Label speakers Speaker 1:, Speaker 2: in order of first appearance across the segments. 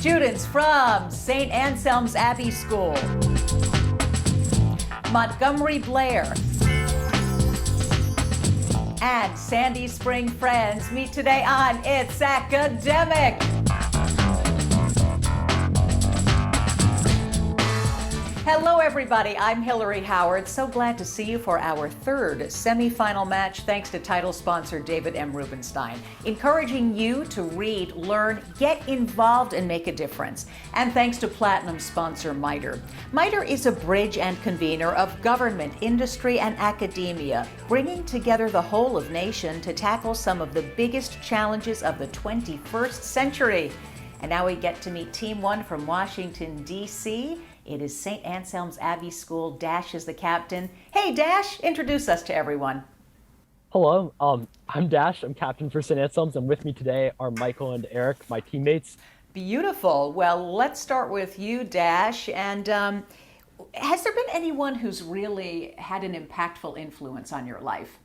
Speaker 1: Students from St. Anselm's Abbey School, Montgomery Blair, and Sandy Spring friends meet today on It's Academic. Hello everybody, I'm Hillary Howard. So glad to see you for our third semifinal match thanks to title sponsor David M. Rubenstein, encouraging you to read, learn, get involved and make a difference. And thanks to platinum sponsor MITRE. MITRE is a bridge and convener of government, industry and academia, bringing together the whole of nation to tackle some of the biggest challenges of the 21st century. And now we get to meet Team 1 from Washington, D.C. It is St. Anselm's Abbey School. Dash is the captain. Hey, Dash, introduce us to everyone.
Speaker 2: Hello, I'm Dash. I'm captain for St. Anselm's, and with me today are Michael and Eric, my teammates.
Speaker 1: Beautiful. Well, let's start with you, Dash. And has there been anyone who's really had an impactful influence on your life?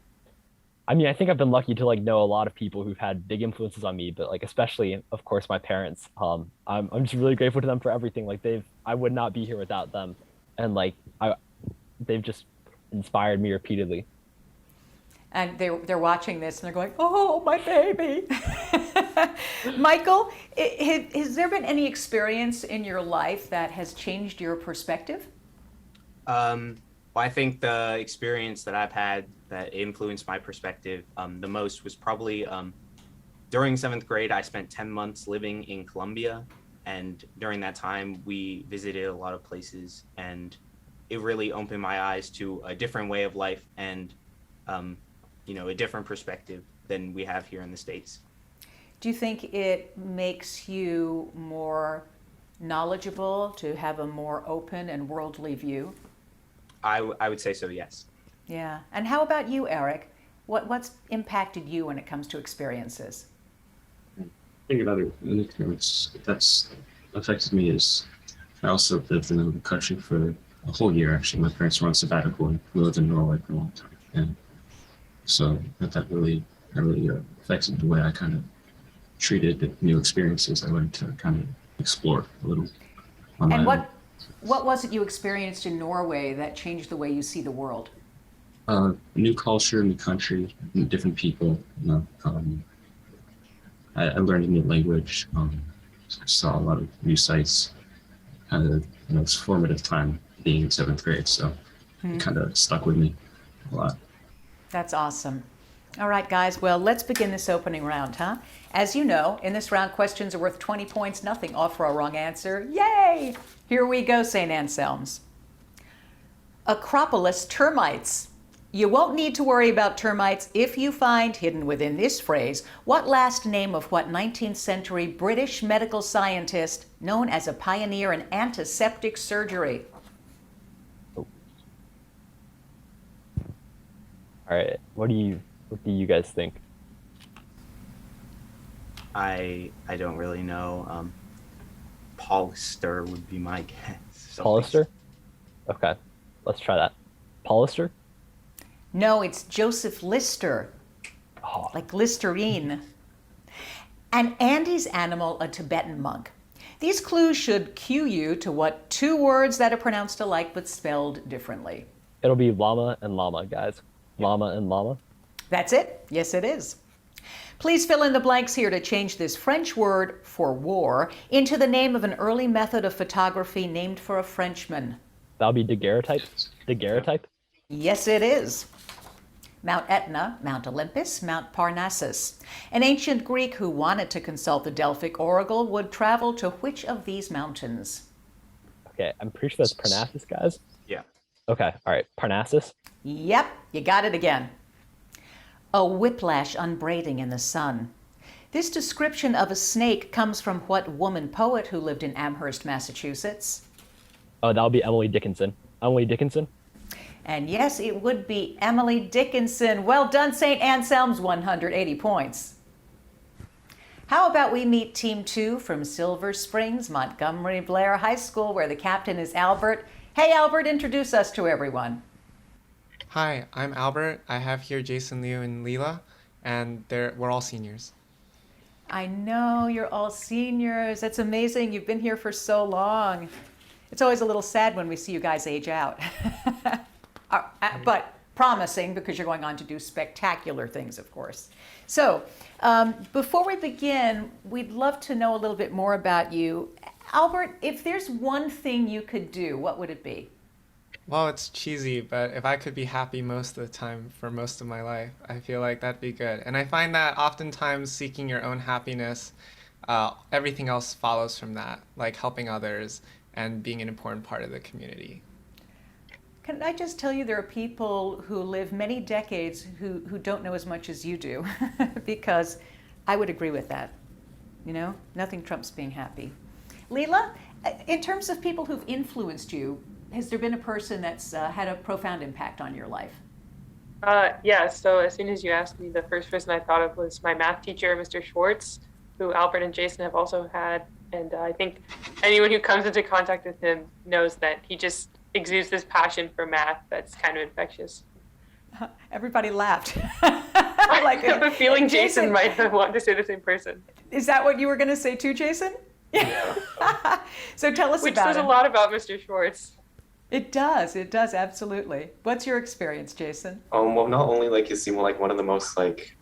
Speaker 2: I mean, I think I've been lucky to know a lot of people who've had big influences on me, but especially, of course, my parents. I'm just really grateful to them for everything. I would not be here without them, and they've just inspired me repeatedly.
Speaker 1: And they're watching this and they're going, "Oh, my baby." Michael, has there been any experience in your life that has changed your perspective?
Speaker 3: Well, I think the experience that I've had that influenced my perspective the most was probably during 7th grade. I spent 10 months living in Colombia, and during that time we visited a lot of places, and it really opened my eyes to a different way of life and a different perspective than we have here in the States.
Speaker 1: Do you think it makes you more knowledgeable, to have a more open and worldly view?
Speaker 3: I would say so, yes.
Speaker 1: Yeah. And how about you, Eric? What's impacted you when it comes to experiences?
Speaker 4: I think another experience that's affected me is I also lived in another country for a whole year, actually. My parents were on sabbatical and we lived in Norway for a long time. And so that really affected the way I kind of treated the new experiences. I wanted to kind of explore a little on
Speaker 1: and
Speaker 4: my own.
Speaker 1: What was it you experienced in Norway that changed the way you see the world?
Speaker 4: New culture, new country, different people. I learned a new language. Saw a lot of new sights. It's a formative time being in 7th grade, so it kind of stuck with me a lot.
Speaker 1: That's awesome. All right, guys. Well, let's begin this opening round, huh? As you know, in this round, questions are worth 20 points, nothing off for a wrong answer. Yay! Here we go, St. Anselm's. Acropolis termites. You won't need to worry about termites if you find, hidden within this phrase, what last name of what 19th century British medical scientist known as a pioneer in antiseptic surgery?
Speaker 2: Oh. All right, what do you guys think?
Speaker 3: I don't really know. Polyster would be my guess.
Speaker 2: Polyster? Okay, let's try that. Polyster?
Speaker 1: No, it's Joseph Lister, like Listerine. An Andes animal, a Tibetan monk. These clues should cue you to what two words that are pronounced alike but spelled differently?
Speaker 2: It'll be llama and llama, guys. Llama and llama.
Speaker 1: That's it. Yes, it is. Please fill in the blanks here to change this French word for war into the name of an early method of photography named for a Frenchman.
Speaker 2: That'll be daguerreotype. Daguerreotype?
Speaker 1: Yes, it is. Mount Etna, Mount Olympus, Mount Parnassus. An ancient Greek who wanted to consult the Delphic oracle would travel to which of these mountains?
Speaker 2: Okay, I'm pretty sure that's Parnassus, guys.
Speaker 3: Yeah.
Speaker 2: Okay, all right, Parnassus.
Speaker 1: Yep, you got it again. A whiplash unbraiding in the sun. This description of a snake comes from what woman poet who lived in Amherst, Massachusetts?
Speaker 2: Oh, that'll be Emily Dickinson. Emily Dickinson?
Speaker 1: And yes, it would be Emily Dickinson. Well done, St. Anselm's, 180 points. How about we meet Team 2 from Silver Springs, Montgomery Blair High School, where the captain is Albert. Hey, Albert, introduce us to everyone.
Speaker 5: Hi, I'm Albert. I have here Jason, Liu, and Leela, and we're all seniors.
Speaker 1: I know you're all seniors. That's amazing. You've been here for so long. It's always a little sad when we see you guys age out. But promising because you're going on to do spectacular things, of course. So, before we begin, we'd love to know a little bit more about you. Albert, if there's one thing you could do, what would it be?
Speaker 5: Well, it's cheesy, but if I could be happy most of the time for most of my life, I feel like that'd be good. And I find that oftentimes seeking your own happiness, everything else follows from that, like helping others and being an important part of the community.
Speaker 1: Can I just tell you, there are people who live many decades who don't know as much as you do, because I would agree with that. You know, nothing trumps being happy. Leela, in terms of people who've influenced you, has there been a person that's had a profound impact on your life?
Speaker 6: Yeah, so as soon as you asked me, the first person I thought of was my math teacher, Mr. Schwartz, who Albert and Jason have also had. And I think anyone who comes into contact with him knows that he just exudes this passion for math that's kind of infectious.
Speaker 1: Everybody laughed.
Speaker 6: I have a feeling Jason might want to say the same person.
Speaker 1: Is that what you were going to say too, Jason?
Speaker 6: Yeah.
Speaker 1: So tell us
Speaker 6: Which
Speaker 1: about
Speaker 6: says
Speaker 1: him.
Speaker 6: a lot about Mr. Schwartz.
Speaker 1: It does, absolutely. What's your experience, Jason?
Speaker 7: Well, not only like he seemed like one of the most like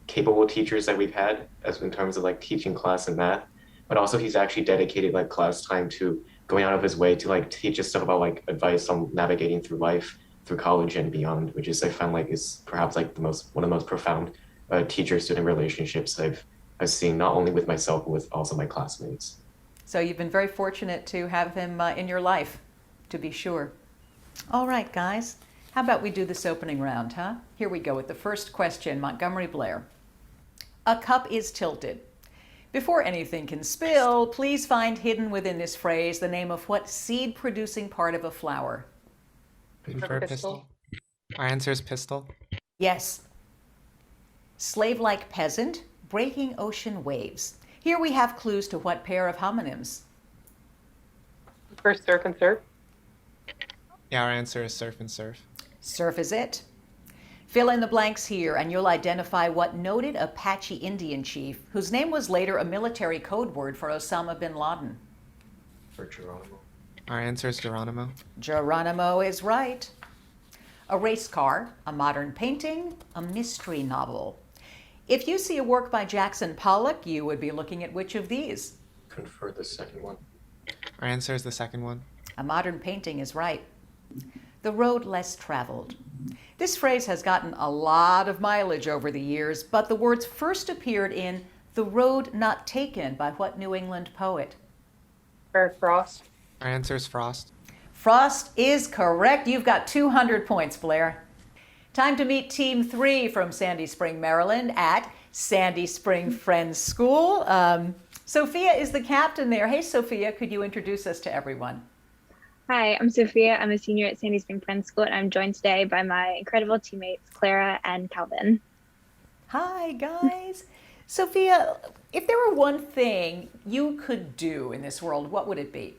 Speaker 7: capable teachers that we've had as in terms of like teaching class and math, but also he's actually dedicated like class time to going out of his way to like teach us stuff about like advice on navigating through life, through college and beyond, which is I found like is perhaps like one of the most profound teacher-student relationships I've seen, not only with myself but with also my classmates.
Speaker 1: So you've been very fortunate to have him in your life, to be sure. All right, guys. How about we do this opening round, huh? Here we go with the first question, Montgomery Blair. A cup is tilted. Before anything can spill, please find hidden within this phrase the name of what seed-producing part of a flower?
Speaker 5: Confer pistol. Our answer is pistol.
Speaker 1: Yes. Slave-like peasant, breaking ocean waves. Here we have clues to what pair of homonyms?
Speaker 6: First surf and surf.
Speaker 5: Yeah, our answer is surf and surf.
Speaker 1: Surf is it. Fill in the blanks here and you'll identify what noted Apache Indian chief, whose name was later a military code word for Osama bin Laden.
Speaker 7: For Geronimo.
Speaker 5: Our answer is Geronimo.
Speaker 1: Geronimo is right. A race car, a modern painting, a mystery novel. If you see a work by Jackson Pollock, you would be looking at which of these?
Speaker 7: Confer the second one.
Speaker 5: Our answer is the second one.
Speaker 1: A modern painting is right. The road less traveled. This phrase has gotten a lot of mileage over the years, but the words first appeared in The Road Not Taken by what New England poet?
Speaker 6: Frost.
Speaker 5: Our answer is Frost.
Speaker 1: Frost is correct. You've got 200 points, Blair. Time to meet Team 3 from Sandy Spring, Maryland at Sandy Spring Friends School. Sophia is the captain there. Hey, Sophia, could you introduce us to everyone?
Speaker 8: Hi, I'm Sophia. I'm a senior at Sandy Spring Friends School, and I'm joined today by my incredible teammates, Clara and Calvin.
Speaker 1: Hi, guys. Sophia, if there were one thing you could do in this world, what would it be?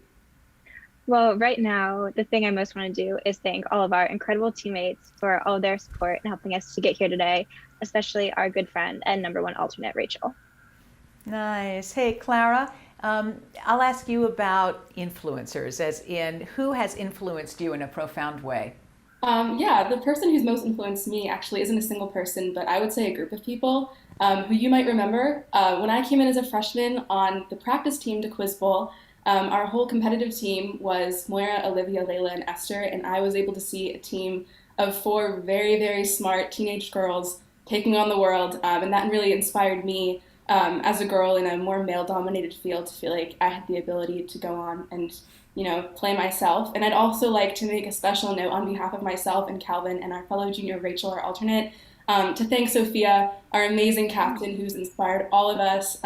Speaker 8: Well, right now, the thing I most want to do is thank all of our incredible teammates for all of their support and helping us to get here today, especially our good friend and #1 alternate, Rachel.
Speaker 1: Nice. Hey, Clara, I'll ask you about influencers, as in who has influenced you in a profound way?
Speaker 9: Yeah, the person who's most influenced me actually isn't a single person, but I would say a group of people who you might remember. When I came in as a freshman on the practice team to Quiz Bowl, our whole competitive team was Moira, Olivia, Layla, and Esther, and I was able to see a team of 4 very, very smart teenage girls taking on the world, and that really inspired me as a girl in a more male-dominated field to feel like I had the ability to go on and, play myself. And I'd also like to make a special note on behalf of myself and Calvin and our fellow junior Rachel, our alternate, to thank Sophia, our amazing captain who's inspired all of us.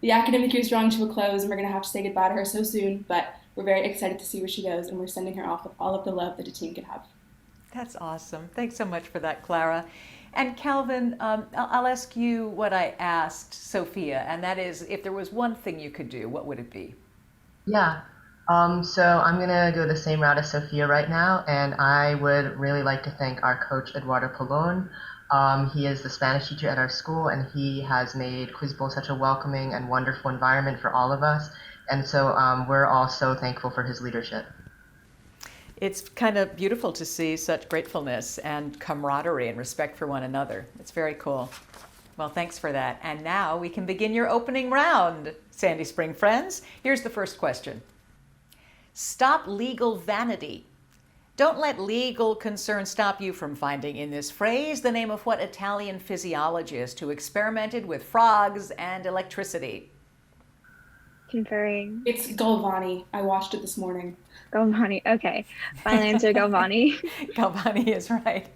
Speaker 9: The academic year is drawing to a close, and we're going to have to say goodbye to her so soon, but we're very excited to see where she goes, and we're sending her off with all of the love that a team could have.
Speaker 1: That's awesome. Thanks so much for that, Clara. And Calvin, I'll ask you what I asked Sophia, and that is, if there was one thing you could do, what would it be?
Speaker 10: Yeah. So I'm going to go the same route as Sophia right now, and I would really like to thank our coach, Eduardo Pallone, He is the Spanish teacher at our school, and he has made Quiz Bowl such a welcoming and wonderful environment for all of us. And so we're all so thankful for his leadership.
Speaker 1: It's kind of beautiful to see such gratefulness and camaraderie and respect for one another. It's very cool. Well, thanks for that. And now we can begin your opening round, Sandy Spring friends. Here's the first question. Stop legal vanity. Don't let legal concern stop you from finding in this phrase the name of what Italian physiologist who experimented with frogs and electricity.
Speaker 8: Conferring.
Speaker 9: It's Galvani. I watched it this morning.
Speaker 8: Galvani. Okay. Final answer, Galvani.
Speaker 1: Galvani is right.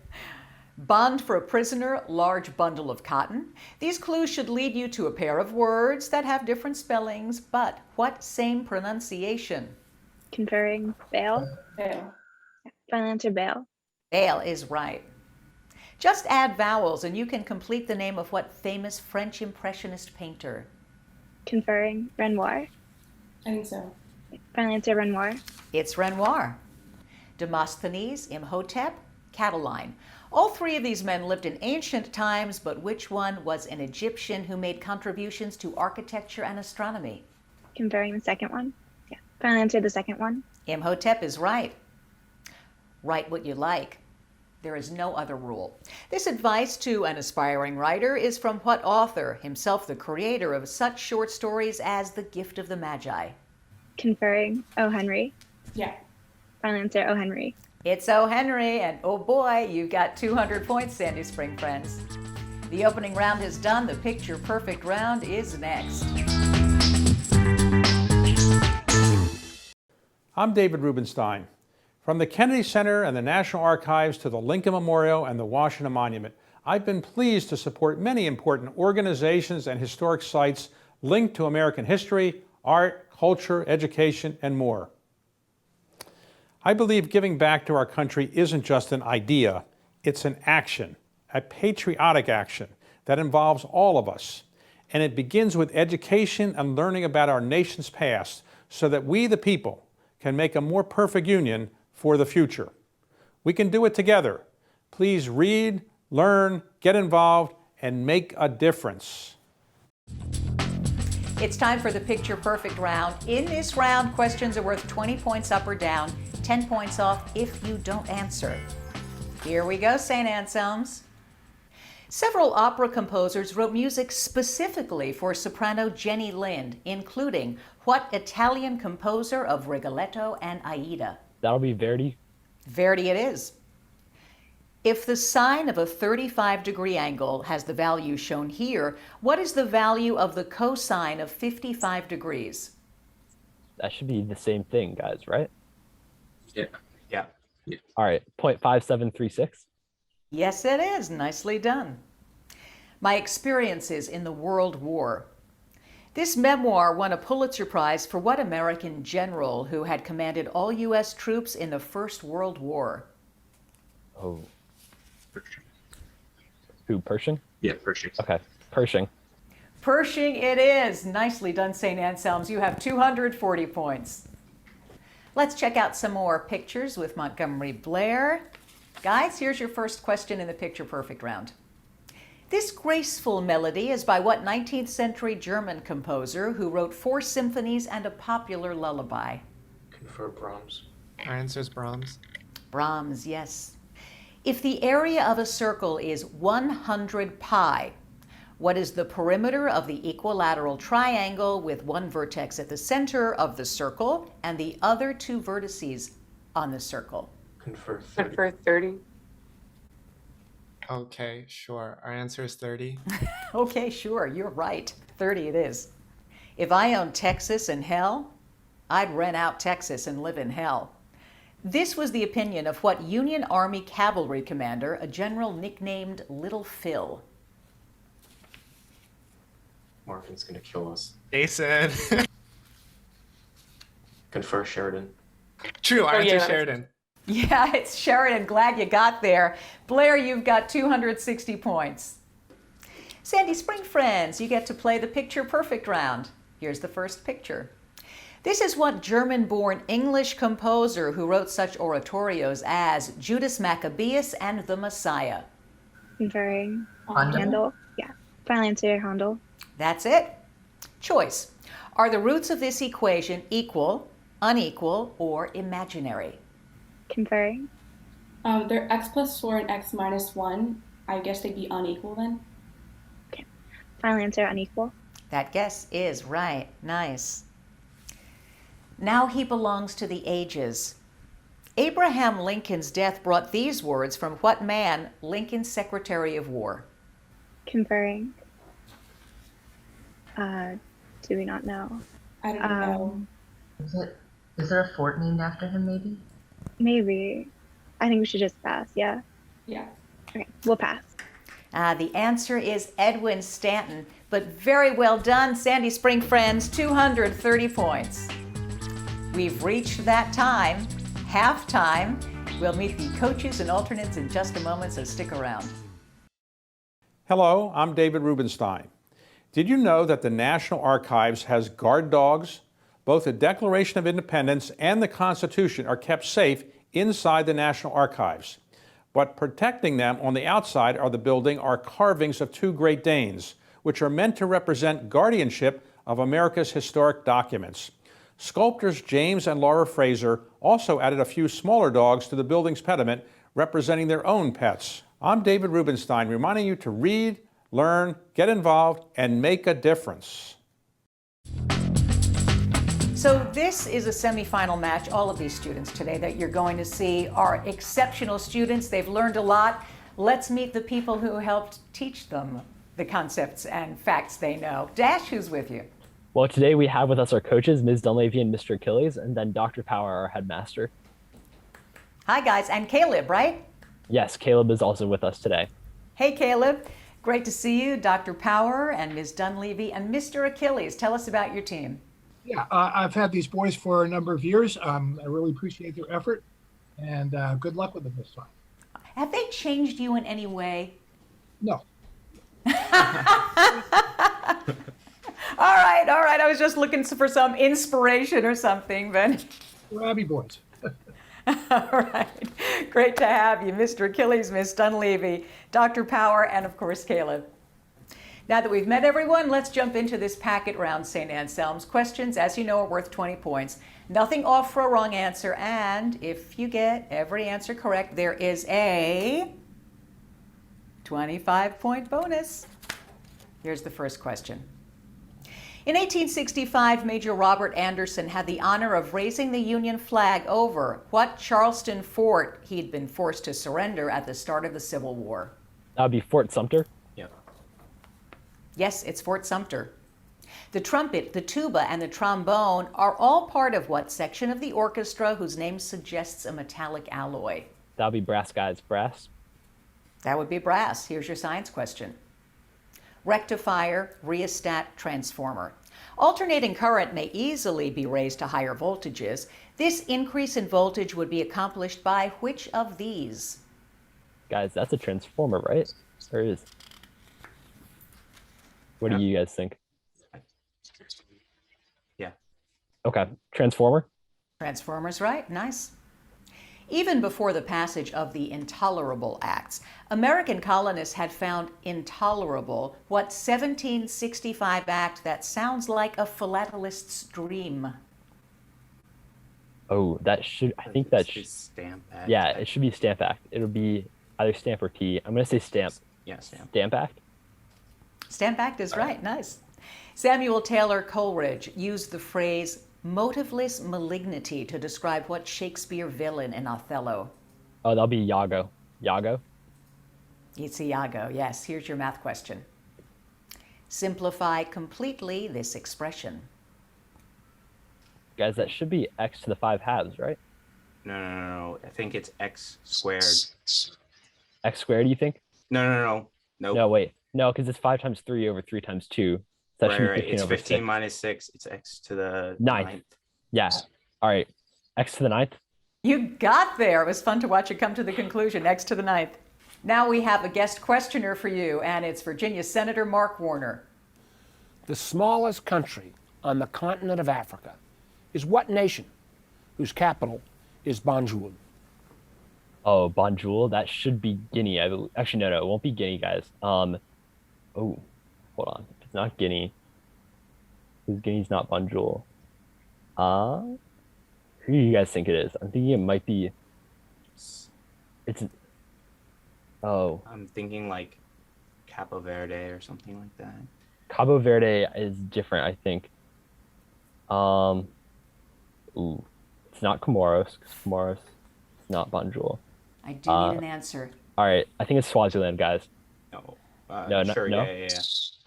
Speaker 1: Bond for a prisoner, large bundle of cotton. These clues should lead you to a pair of words that have different spellings, but what same pronunciation?
Speaker 8: Conferring. Bail.
Speaker 9: Bail.
Speaker 8: Final answer, bail.
Speaker 1: Bail is right. Just add vowels and you can complete the name of what famous French Impressionist painter?
Speaker 8: Conferring. Renoir.
Speaker 9: I think so.
Speaker 8: Final answer, Renoir.
Speaker 1: It's Renoir. Demosthenes, Imhotep, Catiline. All three of these men lived in ancient times, but which one was an Egyptian who made contributions to architecture and astronomy?
Speaker 8: Conferring the second one. Yeah. Final answer, the second one.
Speaker 1: Imhotep is right. Write what you like. There is no other rule. This advice to an aspiring writer is from what author, himself the creator of such short stories as The Gift of the Magi?
Speaker 8: Conferring. O. Henry.
Speaker 9: Yeah.
Speaker 8: Final answer, O. Henry.
Speaker 1: It's O. Henry, and oh boy, you got 200 points, Sandy Spring friends. The opening round is done. The picture perfect round is next.
Speaker 11: I'm David Rubenstein. From the Kennedy Center and the National Archives to the Lincoln Memorial and the Washington Monument, I've been pleased to support many important organizations and historic sites linked to American history, art, culture, education, and more. I believe giving back to our country isn't just an idea, it's an action, a patriotic action that involves all of us. And it begins with education and learning about our nation's past so that we, the people, can make a more perfect union for the future. We can do it together. Please read, learn, get involved, and make a difference.
Speaker 1: It's time for the picture perfect round. In this round, questions are worth 20 points up or down, 10 points off if you don't answer. Here we go, St. Anselm's. Several opera composers wrote music specifically for soprano Jenny Lind, including what Italian composer of Rigoletto and Aida?
Speaker 2: That'll be Verdi.
Speaker 1: Verdi it is. If the sine of a 35-degree angle has the value shown here, what is the value of the cosine of 55 degrees?
Speaker 2: That should be the same thing, guys, right?
Speaker 4: Yeah.
Speaker 3: Yeah.
Speaker 2: All right, 0.5736.
Speaker 1: Yes, it is. Nicely done. My Experiences in the World War. This memoir won a Pulitzer Prize for what American general who had commanded all U.S. troops in the First World War?
Speaker 2: Oh. Who, Pershing?
Speaker 4: Yeah, Pershing.
Speaker 2: Okay, Pershing.
Speaker 1: Pershing it is. Nicely done, St. Anselm's. You have 240 points. Let's check out some more pictures with Montgomery Blair. Guys, here's your first question in the picture perfect round. This graceful melody is by what 19th century German composer who wrote 4 symphonies and a popular lullaby?
Speaker 7: Confer Brahms.
Speaker 5: Our answer is Brahms.
Speaker 1: Brahms, yes. If the area of a circle is 100 pi, what is the perimeter of the equilateral triangle with one vertex at the center of the circle and the other 2 vertices on the circle?
Speaker 7: Confer 30.
Speaker 6: Confer 30.
Speaker 5: Okay, sure. Our answer is 30.
Speaker 1: Okay, sure, you're right. 30 it is. If I owned Texas and hell, I'd rent out Texas and live in hell. This was the opinion of what Union Army cavalry commander, a general nicknamed Little Phil?
Speaker 7: Marvin's gonna kill us.
Speaker 5: Jason.
Speaker 7: Confer Sheridan.
Speaker 5: True, our
Speaker 6: Oh,
Speaker 5: answer is
Speaker 6: yeah.
Speaker 5: Sheridan.
Speaker 1: Yeah, it's Sheridan. Glad you got there. Blair, you've got 260 points. Sandy Spring friends, you get to play the picture perfect round. Here's the first picture. This is what German-born English composer who wrote such oratorios as Judas Maccabeus and the Messiah?
Speaker 8: Conferring.
Speaker 10: Hondo?
Speaker 8: Handle. Yeah. Final answer, Handel.
Speaker 1: That's it. Choice. Are the roots of this equation equal, unequal, or imaginary?
Speaker 8: Conferring.
Speaker 9: They're x plus 4 and x minus 1. I guess they'd be unequal then.
Speaker 8: Okay. Final answer, unequal.
Speaker 1: That guess is right. Nice. Now he belongs to the ages. Abraham Lincoln's death brought these words from what man, Lincoln's Secretary of War?
Speaker 8: Conferring. Do we not know?
Speaker 9: I don't know.
Speaker 10: Is there a fort named after him, maybe?
Speaker 8: Maybe. I think we should just pass, yeah?
Speaker 9: Yeah.
Speaker 8: Okay, we'll pass.
Speaker 1: The answer is Edwin Stanton, but very well done, Sandy Spring friends, 230 points. We've reached that time, halftime. We'll meet the coaches and alternates in just a moment, so stick around.
Speaker 11: Hello, I'm David Rubenstein. Did you know that the National Archives has guard dogs? Both the Declaration of Independence and the Constitution are kept safe inside the National Archives. But protecting them on the outside of the building are carvings of two Great Danes, which are meant to represent guardianship of America's historic documents. Sculptors James and Laura Fraser also added a few smaller dogs to the building's pediment, representing their own pets. I'm David Rubenstein, reminding you to read, learn, get involved, and make a difference.
Speaker 1: So this is a semifinal match. All of these students today that you're going to see are exceptional students. They've learned a lot. Let's meet the people who helped teach them the concepts and facts they know. Dash, who's with you?
Speaker 2: Well, today we have with us our coaches, Ms. Dunleavy and Mr. Achilles, and then Dr. Power, our headmaster.
Speaker 1: Hi, guys. And Caleb, right?
Speaker 2: Yes, Caleb is also with us today.
Speaker 1: Hey, Caleb. Great to see you. Dr. Power and Ms. Dunleavy and Mr. Achilles. Tell us about your team.
Speaker 12: Yeah, I've had these boys for a number of years. I really appreciate their effort, and good luck with them this time.
Speaker 1: Have they changed you in any way?
Speaker 12: No.
Speaker 1: All right. I was just looking for some inspiration or something, but...
Speaker 12: We're Abbey boys.
Speaker 1: All right. Great to have you, Mr. Achilles, Ms. Dunleavy, Dr. Power, and of course, Caleb. Now that we've met everyone, let's jump into this packet round St. Anselm's. Questions, as you know, are worth 20 points. Nothing off for a wrong answer, and if you get every answer correct, there is a 25-point bonus. Here's the first question. In 1865, Major Robert Anderson had the honor of raising the Union flag over what Charleston fort he'd been forced to surrender at the start of the Civil War?
Speaker 2: That would be Fort Sumter.
Speaker 3: Yeah.
Speaker 1: Yes, it's Fort Sumter. The trumpet, the tuba, and the trombone are all part of what section of the orchestra whose name suggests a metallic alloy?
Speaker 2: That would be brass, guys. Brass.
Speaker 1: That would be brass. Here's your science question. Rectifier, rheostat, transformer. Alternating current may easily be raised to higher voltages. This increase in voltage would be accomplished by which of these?
Speaker 2: Guys, that's a transformer, right? Or is... What do you guys think?
Speaker 3: Yeah.
Speaker 2: Okay, transformer.
Speaker 1: Transformer's right. Nice. Even before the passage of the Intolerable Acts, American colonists had found intolerable what 1765 act that sounds like a philatelist's dream?
Speaker 2: Oh, that should, I think that should,
Speaker 3: Stamp Act.
Speaker 2: yeah, it should be Stamp Act. It'll be either Stamp or T. I'm going to say Stamp.
Speaker 3: Yeah, Stamp.
Speaker 2: Stamp Act?
Speaker 1: Stamp Act is right. Nice. Samuel Taylor Coleridge used the phrase motiveless malignity to describe what Shakespeare villain in Othello?
Speaker 2: Oh, that'll be Iago. Iago?
Speaker 1: It's Iago, yes. Here's your math question. Simplify completely this expression.
Speaker 2: Guys, that should be x to the 5 halves, right?
Speaker 3: No. I think it's x squared.
Speaker 2: X squared, you think?
Speaker 3: No.
Speaker 2: No, wait. No, because it's 5 times 3 over 3 times 2. So that should be 15
Speaker 3: It's
Speaker 2: over
Speaker 3: 15
Speaker 2: 6.
Speaker 3: minus 6. It's x to the
Speaker 2: Ninth. Yeah. All right. X to the 9th.
Speaker 1: You got there. It was fun to watch you come to the conclusion. X to the 9th. Now we have a guest questioner for you, and it's Virginia Senator Mark Warner.
Speaker 13: The smallest country on the continent of Africa is what nation whose capital is Banjul?
Speaker 2: Oh, Bonjour, that should be Guinea. Actually, no, it won't be Guinea, guys. Oh, hold on. If it's not Guinea, because Guinea's not Bonjour. Uh, who do you guys think it is? I'm thinking it might be. It's. Oh,
Speaker 3: I'm thinking like Capo Verde or something like that.
Speaker 2: Cabo Verde is different, I think. Um, ooh, it's not Comoros, 'cause Comoros is not Bonjour.
Speaker 1: I do need an answer.
Speaker 2: All right, I think it's Swaziland, guys.
Speaker 3: No.
Speaker 2: No.
Speaker 3: Yeah.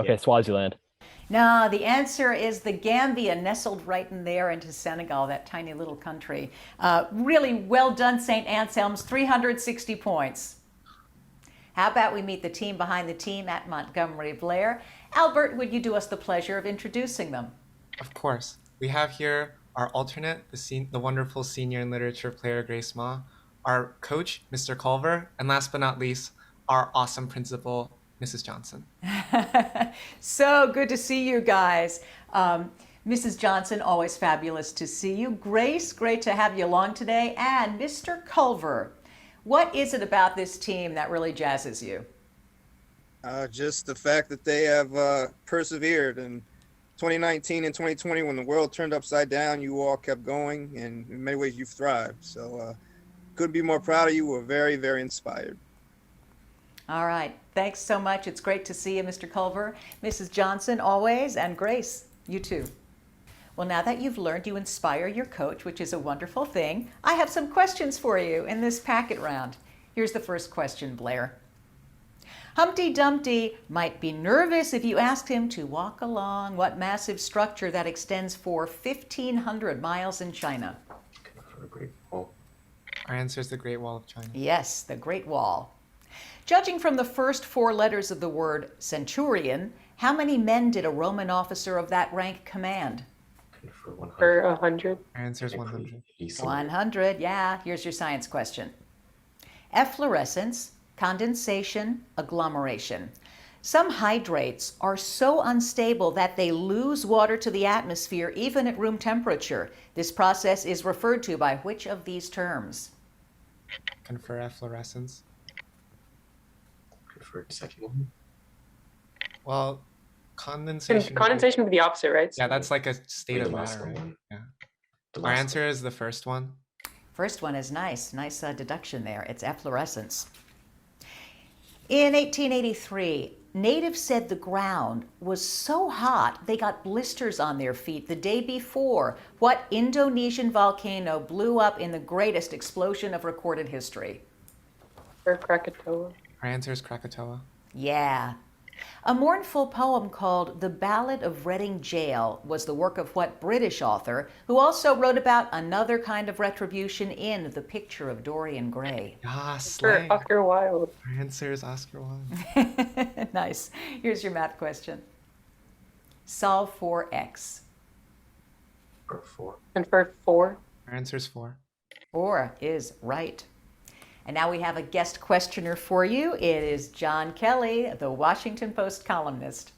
Speaker 2: Okay,
Speaker 3: Yeah.
Speaker 2: Swaziland.
Speaker 1: No, the answer is the Gambia, nestled right in there into Senegal, that tiny little country. Really well done, St. Anselm's, 360 points. How about we meet the team behind the team at Montgomery, Blair? Albert, would you do us the pleasure of introducing them?
Speaker 5: Of course. We have here our alternate, the wonderful senior in literature player Grace Ma, our coach, Mr. Culver, and last but not least, our awesome principal, Mrs. Johnson.
Speaker 1: So good to see you guys. Mrs. Johnson, always fabulous to see you. Grace, great to have you along today. And Mr. Culver, what is it about this team that really jazzes you?
Speaker 14: Just the fact that they have persevered. In 2019 and 2020, when the world turned upside down, you all kept going, and in many ways you've thrived. So couldn't be more proud of you. We're very, very inspired.
Speaker 1: All right. Thanks so much. It's great to see you, Mr. Culver. Mrs. Johnson, always, and Grace, you too. Well, now that you've learned, you inspire your coach, which is a wonderful thing. I have some questions for you in this packet round. Here's the first question, Blair. Humpty Dumpty might be nervous if you asked him to walk along what massive structure that extends for 1,500 miles in China?
Speaker 5: Our answer is the Great Wall of China.
Speaker 1: Yes, the Great Wall. Judging from the first 4 letters of the word centurion, how many men did a Roman officer of that rank command?
Speaker 6: For 100.
Speaker 5: Our answer is 100.
Speaker 1: 100, yeah. Here's your science question. Efflorescence, condensation, agglomeration. Some hydrates are so unstable that they lose water to the atmosphere even at room temperature. This process is referred to by which of these terms?
Speaker 5: Confer efflorescence.
Speaker 7: Preferred second one.
Speaker 5: Well, condensation.
Speaker 6: Condensation would be the opposite, right?
Speaker 5: Yeah, that's like a state of
Speaker 7: the last
Speaker 5: matter, right?
Speaker 7: one.
Speaker 5: Yeah.
Speaker 7: The
Speaker 5: Our
Speaker 7: last
Speaker 5: answer is the first one.
Speaker 1: First one is nice. Nice deduction there. It's efflorescence. In 1883, natives said the ground was so hot they got blisters on their feet the day before. What Indonesian volcano blew up in the greatest explosion of recorded history?
Speaker 6: Or Krakatoa.
Speaker 5: Our answer is Krakatoa.
Speaker 1: Yeah. A mournful poem called The Ballad of Reading Gaol was the work of what British author, who also wrote about another kind of retribution in The Picture of Dorian Gray?
Speaker 5: Ah,
Speaker 6: For
Speaker 5: slay.
Speaker 6: Oscar Wilde.
Speaker 5: Our answer is Oscar Wilde.
Speaker 1: Nice. Here's your math question. Solve for x.
Speaker 7: Or 4.
Speaker 6: And for 4.
Speaker 5: Our answer is 4.
Speaker 1: 4 is right. And now we have a guest questioner for you. It is John Kelly, the Washington Post columnist.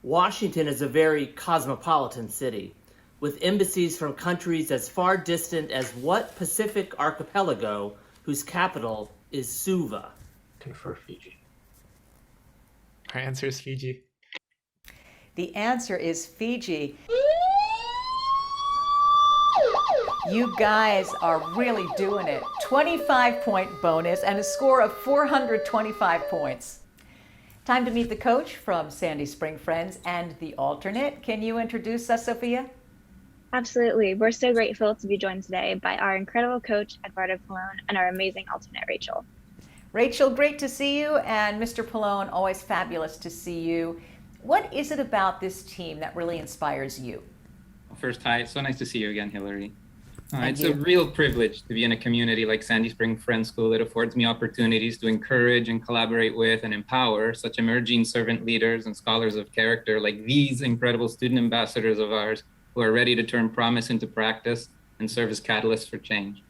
Speaker 15: Washington is a very cosmopolitan city, with embassies from countries as far distant as what Pacific archipelago whose capital is Suva?
Speaker 7: Confer Fiji.
Speaker 5: Our answer is Fiji.
Speaker 1: The answer is Fiji. You guys are really doing it. 25-point bonus and a score of 425 points. Time to meet the coach from Sandy Spring Friends and the alternate. Can you introduce us, Sophia?
Speaker 8: Absolutely. We're so grateful to be joined today by our incredible coach, Eduardo Pallone, and our amazing alternate, Rachel.
Speaker 1: Rachel, great to see you. And Mr. Pallone, always fabulous to see you. What is it about this team that really inspires you?
Speaker 16: First, hi. So nice to see you again, Hillary.
Speaker 1: Thank
Speaker 16: It's
Speaker 1: you.
Speaker 16: a real privilege to be in a community like Sandy Spring Friends School. It affords me opportunities to encourage and collaborate with and empower such emerging servant leaders and scholars of character like these incredible student ambassadors of ours who are ready to turn promise into practice and serve as catalysts for change.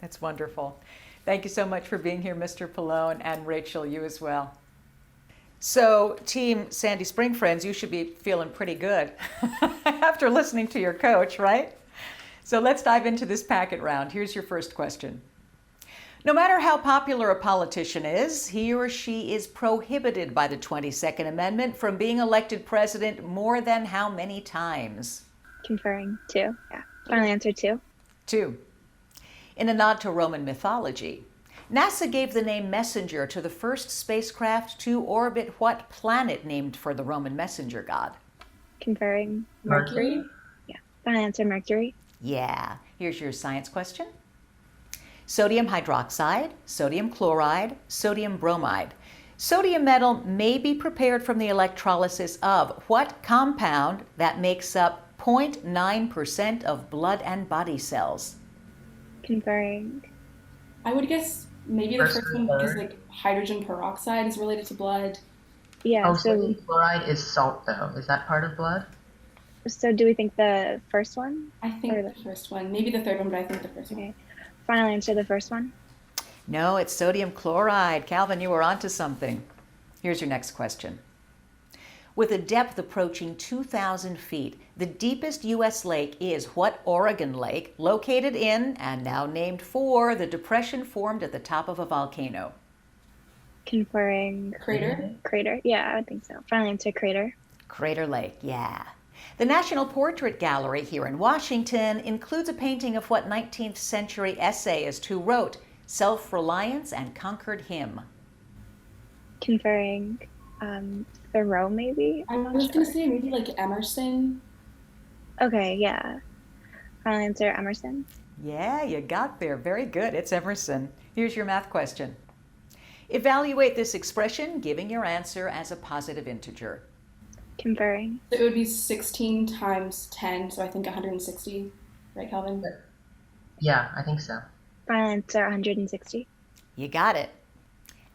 Speaker 1: That's wonderful. Thank you so much for being here, Mr. Pallone, and Rachel, you as well. So, Team Sandy Spring Friends, you should be feeling pretty good after listening to your coach, right? So let's dive into this packet round. Here's your first question. No matter how popular a politician is, he or she is prohibited by the 22nd Amendment from being elected president more than how many times?
Speaker 8: Conferring 2. Yeah. Final answer 2.
Speaker 1: 2. In a nod to Roman mythology, NASA gave the name Messenger to the first spacecraft to orbit what planet named for the Roman messenger god?
Speaker 8: Conferring Mercury. Yeah. Final answer Mercury.
Speaker 1: Yeah. Here's your science question. Sodium hydroxide, sodium chloride, sodium bromide. Sodium metal may be prepared from the electrolysis of what compound that makes up 0.9% of blood and body cells?
Speaker 8: Conferring.
Speaker 9: I would guess maybe the first one is like hydrogen peroxide is related to blood.
Speaker 8: Yeah.
Speaker 10: Oh,
Speaker 8: So
Speaker 10: sodium chloride is salt, though. Is that part of blood?
Speaker 8: do we think the first one?
Speaker 9: I think the first one. Maybe the third one, but I think the first one.
Speaker 8: Final answer the first one.
Speaker 1: No, it's sodium chloride. Calvin, you were onto something. Here's your next question. With a depth approaching 2,000 feet, the deepest U.S. lake is what Oregon lake, located in and now named for the depression formed at the top of a volcano?
Speaker 8: Conferring
Speaker 9: Crater.
Speaker 8: Crater. Yeah, I would think so. Final answer Crater.
Speaker 1: Crater Lake, yeah. The National Portrait Gallery here in Washington includes a painting of what 19th century essayist who wrote Self-Reliance and Conquered Him?
Speaker 8: Conferring Thoreau, maybe?
Speaker 9: I was going to say maybe like Emerson.
Speaker 8: Okay, yeah. Final answer Emerson.
Speaker 1: Yeah, you got there. Very good. It's Emerson. Here's your math question. Evaluate this expression, giving your answer as a positive integer.
Speaker 8: Conferring.
Speaker 9: It would be 16 times 10, so I think 160. Right, Calvin?
Speaker 10: Yeah, I think so.
Speaker 8: Final answer 160.
Speaker 1: You got it.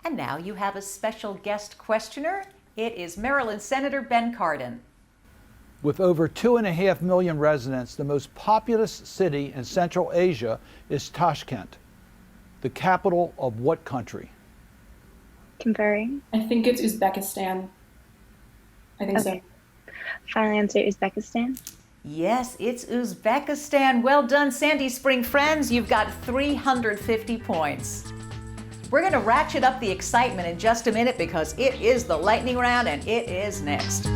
Speaker 1: And now you have a special guest questioner. It is Maryland Senator Ben Cardin.
Speaker 17: With over 2.5 million residents, the most populous city in Central Asia is Tashkent, the capital of what country?
Speaker 8: Conferring.
Speaker 9: I think it's Uzbekistan. I think so.
Speaker 8: Final answer Uzbekistan.
Speaker 1: Yes, it's Uzbekistan. Well done, Sandy Spring friends. You've got 350 points. We're going to ratchet up the excitement in just a minute because it is the lightning round and it is next.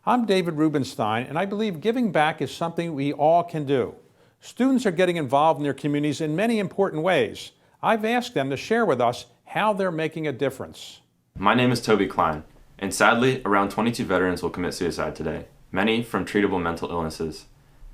Speaker 11: I'm David Rubenstein, and I believe giving back is something we all can do. Students are getting involved in their communities in many important ways. I've asked them to share with us how they're making a difference.
Speaker 18: My name is Toby Klein, and sadly, around 22 veterans will commit suicide today, many from treatable mental illnesses.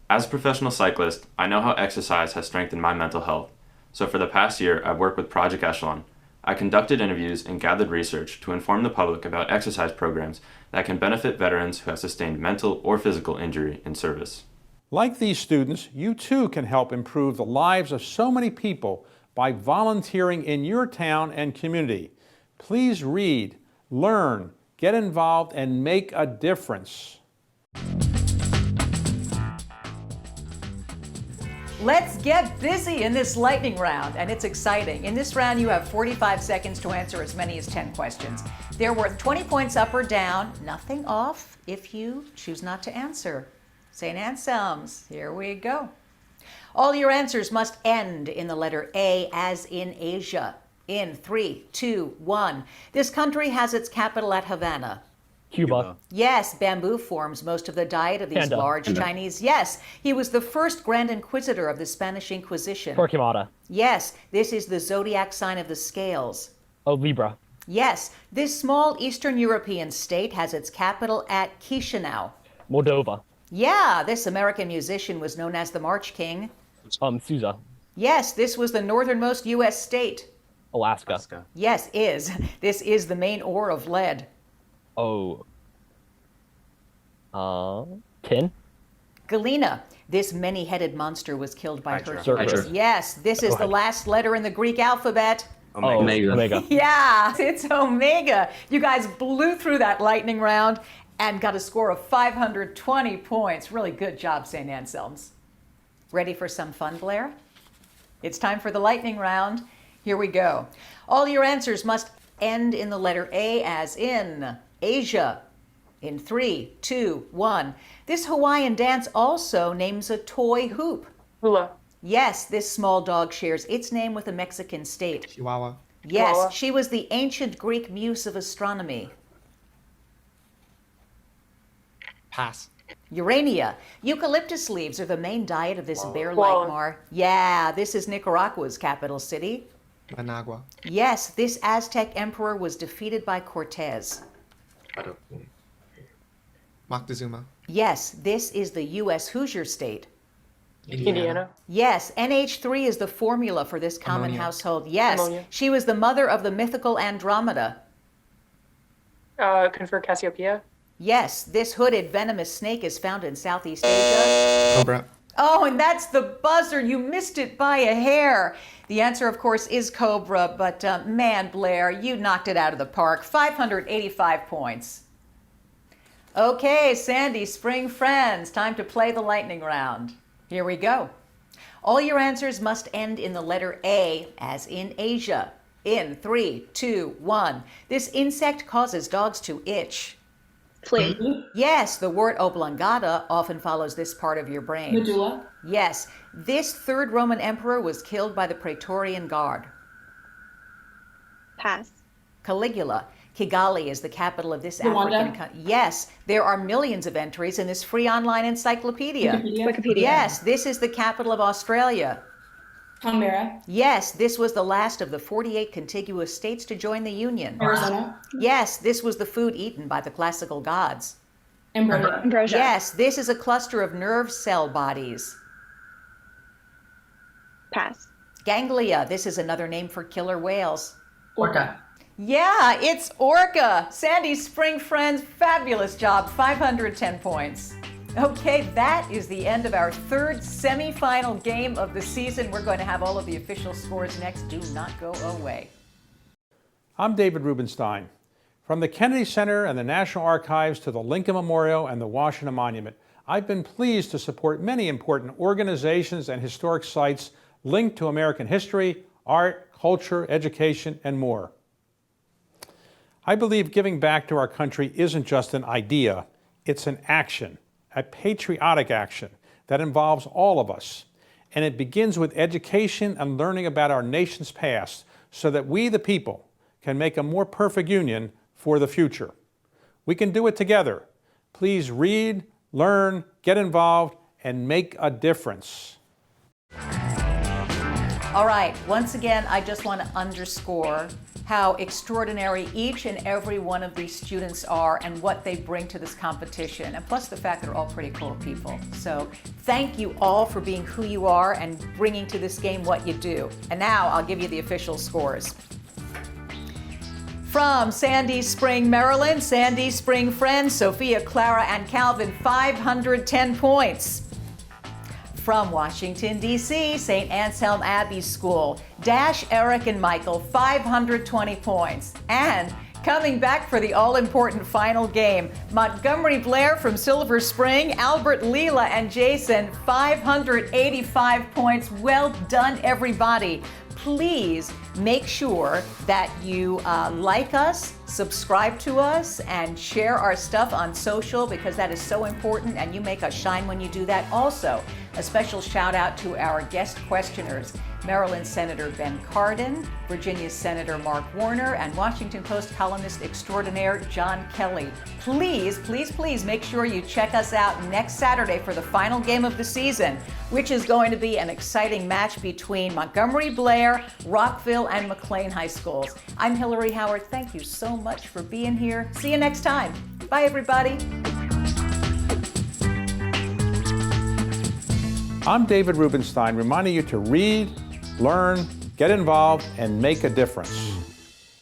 Speaker 18: As a professional cyclist, I know how exercise has strengthened my mental health. So for the past year, I've worked with Project Echelon. I conducted interviews and gathered research to inform the public about exercise programs that can benefit veterans who have sustained mental or physical injury in service.
Speaker 11: Like these students, you too can help improve the lives of so many people by volunteering in your town and community. Please read, learn, get involved, and make a difference.
Speaker 1: Let's get busy in this lightning round, and it's exciting. In this round, you have 45 seconds to answer as many as 10 questions. They're worth 20 points up or down, nothing off if you choose not to answer. St. Anselm's, here we go. All your answers must end in the letter A, as in Asia. In 3, 2, 1. This country has its capital at Havana.
Speaker 2: Cuba.
Speaker 1: Yes, bamboo forms most of the diet of these
Speaker 2: Panda.
Speaker 1: large
Speaker 2: Panda.
Speaker 1: Chinese. Yes, he was the first Grand Inquisitor of the Spanish Inquisition.
Speaker 2: Torquemada.
Speaker 1: Yes, this is the zodiac sign of the scales.
Speaker 2: Oh, Libra.
Speaker 1: Yes, this small Eastern European state has its capital at Chisinau.
Speaker 2: Moldova.
Speaker 1: Yeah, this American musician was known as the March King.
Speaker 2: Sousa.
Speaker 1: Yes, this was the northernmost U.S. state.
Speaker 2: Alaska.
Speaker 1: Yes, This is the main ore of lead.
Speaker 2: Oh. Tin?
Speaker 1: Galena. This many-headed monster was killed by
Speaker 2: Hydra.
Speaker 1: Hercules.
Speaker 2: Hydra.
Speaker 1: Yes, this is
Speaker 2: Go
Speaker 1: the
Speaker 2: ahead.
Speaker 1: last letter in the Greek alphabet.
Speaker 18: Omega.
Speaker 2: Omega.
Speaker 1: Yeah, it's Omega. You guys blew through that lightning round and got a score of 520 points. Really good job, St. Anselm's. Ready for some fun, Blair? It's time for the lightning round. Here we go. All your answers must end in the letter A, as in Asia. In 3, 2, 1. This Hawaiian dance also names a toy hoop.
Speaker 6: Hula.
Speaker 1: Yes, this small dog shares its name with a Mexican state.
Speaker 5: Chihuahua.
Speaker 1: Yes,
Speaker 6: Chihuahua.
Speaker 1: she was the ancient Greek muse of astronomy.
Speaker 5: Pass.
Speaker 1: Urania. Eucalyptus leaves are the main diet of this bear-like
Speaker 6: Koala.
Speaker 1: mar. Yeah, this is Nicaragua's capital city.
Speaker 5: Managua.
Speaker 1: Yes, this Aztec emperor was defeated by Cortez.
Speaker 5: Moctezuma.
Speaker 1: Yes, this is the U.S. Hoosier state.
Speaker 6: Indiana.
Speaker 1: Yes, NH3 is the formula for this common
Speaker 5: Ammonia.
Speaker 1: household. Yes,
Speaker 6: Ammonia.
Speaker 1: she was the mother of the mythical Andromeda.
Speaker 6: Confer Cassiopeia.
Speaker 1: Yes, this hooded venomous snake is found in Southeast Asia.
Speaker 5: Cobra.
Speaker 1: Oh, and that's the buzzer. You missed it by a hair. The answer, of course, is cobra, but man, Blair, you knocked it out of the park. 585 points. Okay, Sandy Spring friends, time to play the lightning round. Here we go. All your answers must end in the letter A, as in Asia. In 3, 2, 1. This insect causes dogs to itch.
Speaker 8: Flea.
Speaker 1: Yes, the word oblongata often follows this part of your brain.
Speaker 9: Medulla.
Speaker 1: Yes, this third Roman emperor was killed by the Praetorian Guard.
Speaker 8: Pass.
Speaker 1: Caligula. Kigali is the capital of this
Speaker 9: Rwanda.
Speaker 1: African country. Yes, there are millions of entries in this free online encyclopedia.
Speaker 8: Wikipedia.
Speaker 1: Yes, this is the capital of Australia.
Speaker 9: Canberra.
Speaker 1: Yes, this was the last of the 48 contiguous states to join the Union.
Speaker 9: Arizona.
Speaker 1: Yes, this was the food eaten by the classical gods.
Speaker 9: Ambrosia.
Speaker 8: Ambrosia.
Speaker 1: Yes, this is a cluster of nerve cell bodies.
Speaker 8: Pass.
Speaker 1: Ganglia, this is another name for killer whales.
Speaker 15: Orca.
Speaker 1: Yeah, it's orca. Sandy Spring friends, fabulous job, 510 points. Okay, that is the end of our third semifinal game of the season. We're going to have all of the official scores next. Do not go away.
Speaker 11: I'm David Rubenstein. From the Kennedy Center and the National Archives to the Lincoln Memorial and the Washington Monument, I've been pleased to support many important organizations and historic sites linked to American history, art, culture, education, and more. I believe giving back to our country isn't just an idea, it's an action, a patriotic action that involves all of us. And it begins with education and learning about our nation's past so that we, the people, can make a more perfect union for the future. We can do it together. Please read, learn, get involved, and make a difference.
Speaker 1: All right, once again, I just want to underscore how extraordinary each and every one of these students are and what they bring to this competition, and plus the fact they're all pretty cool people. So thank you all for being who you are and bringing to this game what you do. And now I'll give you the official scores. From Sandy Spring, Maryland, Sandy Spring friends, Sophia, Clara, and Calvin, 510 points. From Washington, D.C., St. Anselm Abbey School, Dash, Eric, and Michael, 520 points. And coming back for the all-important final game, Montgomery, Blair from Silver Spring, Albert, Leela, and Jason, 585 points. Well done, everybody. Please make sure that you like us, subscribe to us, and share our stuff on social because that is so important and you make us shine when you do that. Also, a special shout out to our guest questioners, Maryland Senator Ben Cardin, Virginia Senator Mark Warner, and Washington Post columnist extraordinaire John Kelly. Please, please, please make sure you check us out next Saturday for the final game of the season, which is going to be an exciting match between Montgomery, Blair, Rockville, and McLean High Schools. I'm Hillary Howard. Thank you so much for being here. See you next time. Bye, everybody.
Speaker 11: I'm David Rubenstein, reminding you to read, learn, get involved, and make a difference.